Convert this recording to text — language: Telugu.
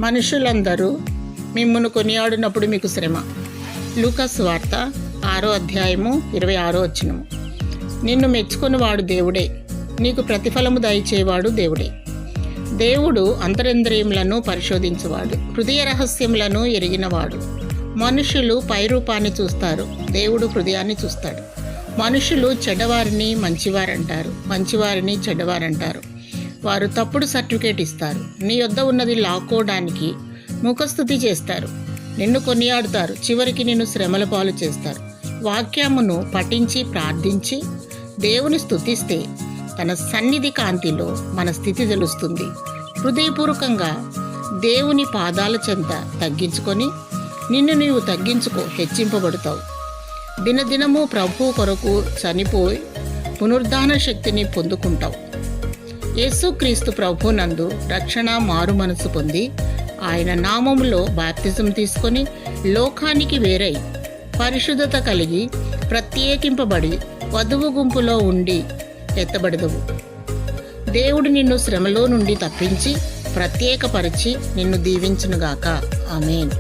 మనుషులందరూ మిమ్మును కొనియాడినప్పుడు మీకు శ్రమ. లూకా సువార్త 6వ అధ్యాయము 26వ వచనము. నిన్ను మెచ్చుకొనివాడు దేవుడే, నీకు ప్రతిఫలము దయచేవాడు దేవుడే. దేవుడు అంతరింద్రియములను పరిశోధించువాడు, హృదయ రహస్యములను ఎరిగినవాడు. మనుషులు పైరూపాన్ని చూస్తారు, దేవుడు హృదయాన్ని చూస్తాడు. మనుషులు చెడ్డవారిని మంచివారంటారు, మంచివారిని చెడ్డవారంటారు. వారు తప్పుడు సర్టిఫికేట్ ఇస్తారు, నీ యొద్ద ఉన్నది లాక్కోవడానికి ముఖస్థుతి చేస్తారు. నిన్ను కొనియాడుతారు, చివరికి నిన్ను శ్రమల పాలు చేస్తారు. వాక్యమును పఠించి ప్రార్థించి దేవుని స్తుతిస్తే తన సన్నిధి కాంతిలో మన స్థితి తెలుస్తుంది. హృదయపూర్వకంగా దేవుని పాదాల చెంత తగ్గించుకొని నిన్ను నీవు తగ్గించుకో, హెచ్చింపబడతావు. దినదినము ప్రభువు కొరకు చనిపోయి పునరుద్ధాన శక్తిని పొందుకుంటావు. యేసుక్రీస్తు ప్రభునందు రక్షణ మారు మనసు పొంది ఆయన నామములో బాప్తిజం తీసుకొని లోకానికి వేరై పరిశుద్ధత కలిగి ప్రత్యేకింపబడి వధువు గుంపులో ఉండి ఎత్తబడదువు. దేవుడు నిన్ను శ్రమలో నుండి తప్పించి ప్రత్యేకపరిచి నిన్ను దీవించునుగాక. ఆమేన్.